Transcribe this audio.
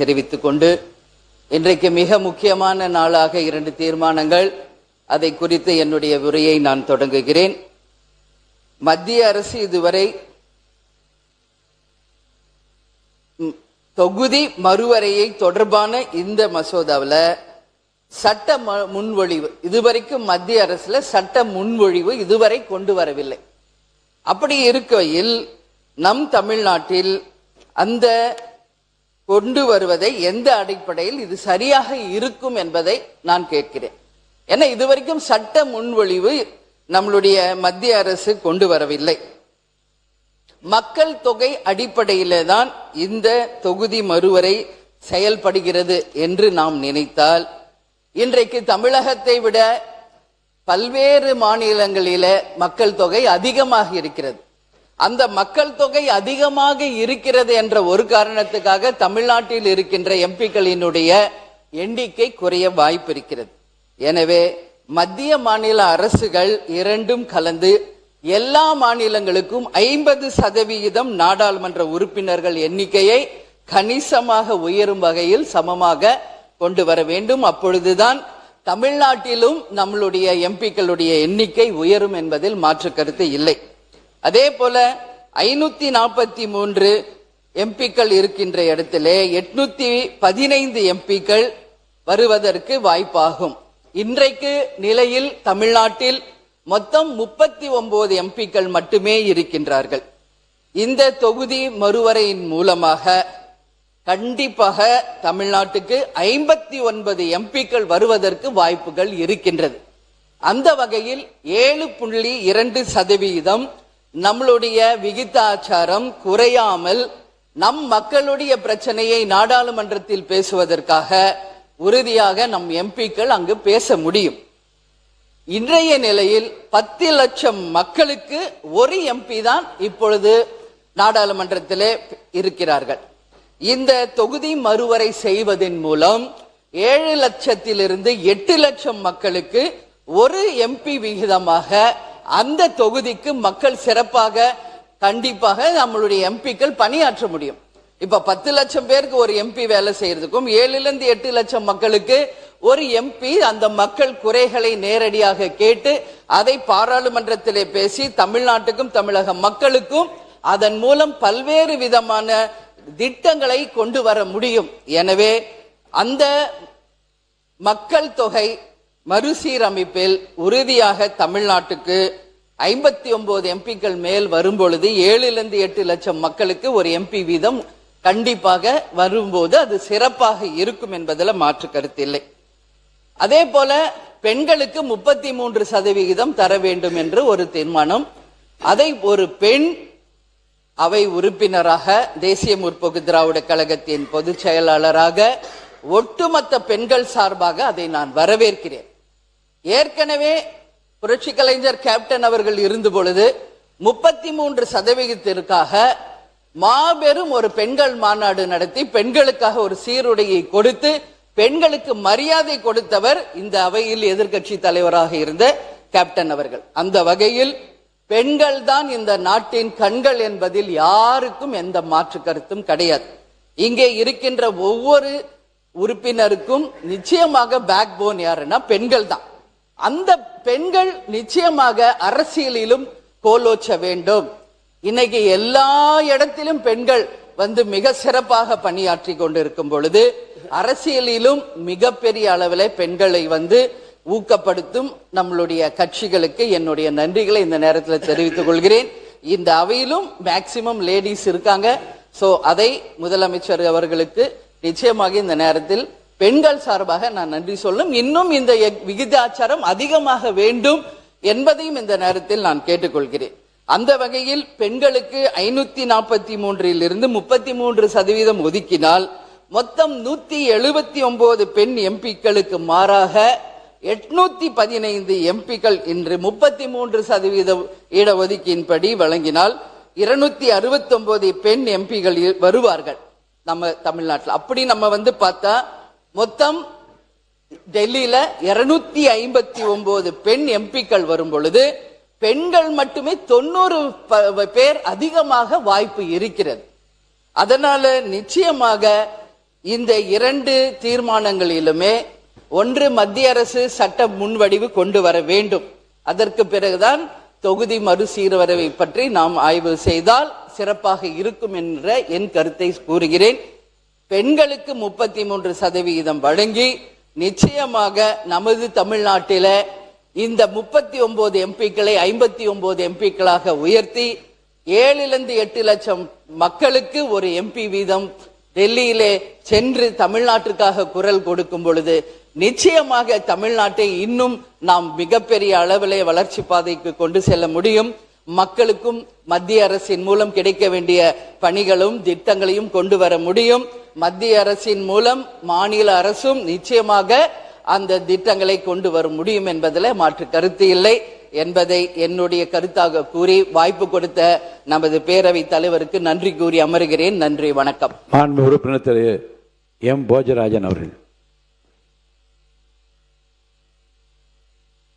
தெரிவித்துக் கொண்டு இன்றைக்கு மிக முக்கியமான நாளாக 2 தீர்மானங்கள், அதை குறித்து என்னுடைய உரையை நான் தொடங்குகிறேன். மத்திய அரசு இதுவரை தொகுதி மறுவரையை தொடர்பான இந்த மசோதாவில் சட்ட முன்வழிவு இதுவரைக்கும் மத்திய அரசுல சட்ட முன்வழிவு இதுவரை கொண்டு வரவில்லை. அப்படி இருக்கையில் நம் தமிழ்நாட்டில் அந்த கொண்டு வருவதை எந்த அடிப்படையில் இது சரியாக இருக்கும் என்பதை நான் கேட்கிறேன். ஏன்னா இதுவரைக்கும் சட்ட முன்வழிவு நம்மளுடைய மத்திய அரசு கொண்டு வரவில்லை. மக்கள் தொகை அடிப்படையிலே தான் இந்த தொகுதி மறுவரை செயல்படுகிறது என்று நாம் நினைத்தால், இன்றைக்கு தமிழகத்தை விட பல்வேறு மாநிலங்களில மக்கள் தொகை அதிகமாக இருக்கிறது. அந்த மக்கள் தொகை அதிகமாக இருக்கிறது என்ற ஒரு காரணத்துக்காக தமிழ்நாட்டில் இருக்கின்ற எம்பிக்களினுடைய எண்ணிக்கை குறைய வாய்ப்பு இருக்கிறது. எனவே மத்திய மாநில அரசுகள் இரண்டும் கலந்து எல்லா மாநிலங்களுக்கும் 50% நாடாளுமன்ற உறுப்பினர்கள் எண்ணிக்கையை கணிசமாக உயரும் வகையில் சமமாக கொண்டு வர வேண்டும். அப்பொழுதுதான் தமிழ்நாட்டிலும் நம்மளுடைய எம்பிக்களுடைய எண்ணிக்கை உயரும் என்பதில் மாற்று கருத்து இல்லை. அதே போல 543 எம்பிக்கள் இருக்கின்ற இடத்திலே 815 எம்பிக்கள் வருவதற்கு வாய்ப்பாகும். இன்றைக்கு நிலையில் தமிழ்நாட்டில் மொத்தம் 39 எம்பிக்கள் மட்டுமே இருக்கின்றார்கள். இந்த தொகுதி மறுவரையின் மூலமாக கண்டிப்பாக தமிழ்நாட்டுக்கு 59 எம்பிக்கள் வருவதற்கு வாய்ப்புகள் இருக்கின்றது. அந்த வகையில் 7.2% நம்மளுடைய விகிதாச்சாரம் குறையாமல் நம் மக்களுடைய பிரச்சனையை நாடாளுமன்றத்தில் பேசுவதற்காக உறுதியாக நம் எம்பிக்கள் அங்கு பேச முடியும். இன்றைய நிலையில் 10 லட்சம் மக்களுக்கு ஒரு எம்பி தான் இப்பொழுது நாடாளுமன்றத்திலே இருக்கிறார்கள். இந்த தொகுதி மறுவரை செய்வதன் மூலம் 7 லட்சத்திலிருந்து 8 லட்சம் மக்களுக்கு ஒரு எம்பி விகிதமாக அந்த தொகுதிக்கு மக்கள் சிறப்பாக கண்டிப்பாக நம்மளுடைய எம்பிக்கள் பணியாற்ற முடியும். இப்ப 10 லட்சம் பேருக்கு ஒரு எம்பி வேலை செய்யறதுக்கும் 7லிருந்து 8 லட்சம் மக்களுக்கு ஒரு எம்பி அந்த மக்கள் குறைகளை நேரடியாக கேட்டு அதை பாராளுமன்றத்திலே பேசி தமிழ்நாட்டுக்கும் தமிழக மக்களுக்கும் அதன் மூலம் பல்வேறு விதமான திட்டங்களை கொண்டு வர முடியும். எனவே அந்த மக்கள் தொகை மறுசீரமைப்பில் உறுதியாக தமிழ்நாட்டுக்கு 59 எம்பிக்கள் மேல் வரும்பொழுது 7லிருந்து 8 லட்சம் மக்களுக்கு ஒரு எம்பி வீதம் கண்டிப்பாக வரும்போது அது சிறப்பாக இருக்கும் என்பதில் மாற்று கருத்தில்லை. அதே போல பெண்களுக்கு 33% தர வேண்டும் என்று ஒரு தீர்மானம், அதை ஒரு பெண் அவை உறுப்பினராக தேசிய முற்போக்கு திராவிட கழகத்தின் பொதுச் செயலாளராக ஒட்டுமொத்த பெண்கள் சார்பாக அதை நான் வரவேற்கிறேன். ஏற்கனவே புரட்சி கலைஞர் கேப்டன் அவர்கள் இருந்த பொழுது 33%ற்காக மாபெரும் ஒரு பெண்கள் மாநாடு நடத்தி பெண்களுக்காக ஒரு சீருடையை கொடுத்து பெண்களுக்கு மரியாதை கொடுத்தவர் இந்த அவையில் எதிர்க்கட்சி தலைவராக இருந்த கேப்டன் அவர்கள். அந்த வகையில் பெண்கள் தான் இந்த நாட்டின் கண்கள் என்பதில் யாருக்கும் எந்த மாற்று கருத்தும் கிடையாது. இங்கே இருக்கின்ற ஒவ்வொரு உறுப்பினருக்கும் நிச்சயமாக பேக் போன் யாருன்னா பெண்கள் தான். அந்த பெண்கள் நிச்சயமாக அரசியலிலும் கோலோச்ச வேண்டும். இன்னைக்கு எல்லா இடத்திலும் பெண்கள் மிக சிறப்பாக பணியாற்றி கொண்டிருக்கும் பொழுது அரசியலிலும் மிகப்பெரிய அளவில் பெண்களை ஊக்கப்படுத்தும் நம்மளுடைய கட்சிகளுக்கு என்னுடைய நன்றிகளை இந்த நேரத்தில் தெரிவித்துக் கொள்கிறேன். இந்த அவையிலும் மேக்சிமம் லேடிஸ் இருக்காங்க. சோ அதை முதலமைச்சர் அவர்களுக்கு நிச்சயமாக இந்த நேரத்தில் பெண்கள் சார்பாக நான் நன்றி சொல்லும். இன்னும் இந்த விகிதாச்சாரம் அதிகமாக வேண்டும் என்பதையும் இந்த நேரத்தில் நான் கேட்டுக்கொள்கிறேன். அந்த வகையில் பெண்களுக்கு 543 33% ஒதுக்கினால் மொத்தம் 179 பெண் எம்பிக்களுக்கு மாறாக 815 எம்பிக்கள் இன்று 33% இடஒதுக்கீட்டின்படி வழங்கினால் 269 பெண் எம்பிகள் வருவார்கள் நம்ம தமிழ்நாட்டில். அப்படி நம்ம பார்த்தா மொத்தம் டெல்லியில 259 பெண் எம்பிக்கள் வரும் பொழுது பெண்கள் மட்டுமே 90 பேர் அதிகமாக வாய்ப்பு இருக்கிறது. அதனால நிச்சயமாக இந்த 2 தீர்மானங்களிலுமே ஒன்று மத்திய அரசு சட்ட முன்வடிவு கொண்டு வர வேண்டும். அதற்கு பிறகுதான் தொகுதி மறுசீரமைவை பற்றி நாம் ஆய்வு செய்தால் சிறப்பாக இருக்கும் என்ற என் கருத்தை கூறுகிறேன். பெண்களுக்கு 33% வழங்கி நிச்சயமாக நமது தமிழ்நாட்டில இந்த 39 எம்பிக்களை 59 எம்பிக்களாக உயர்த்தி 7-8 லட்சம் மக்களுக்கு ஒரு எம்பி வீதம் டெல்லியிலே சென்று தமிழ்நாட்டிற்காக குரல் கொடுக்கும் பொழுது நிச்சயமாக தமிழ்நாட்டை இன்னும் நாம் மிகப்பெரிய அளவிலே வளர்ச்சி பாதைக்கு கொண்டு செல்ல முடியும். மக்களுக்கும் மத்திய அரசின் மூலம் கிடைக்க வேண்டிய பணிகளும் திட்டங்களையும் கொண்டு வர முடியும். மத்திய அரசின் மூலம் மாநில அரசும் நிச்சயமாக அந்த திட்டங்களை கொண்டு வர முடியும் என்பதில் மாற்று கருத்து இல்லை என்பதை என்னுடைய கருத்தாக கூறி வாய்ப்பு கொடுத்த நமது பேரவைத் தலைவருக்கு நன்றி கூறி அமர்கிறேன். நன்றி, வணக்கம். மாண்பு உறுப்பினர் திரு எம் போஜராஜன் அவர்கள்.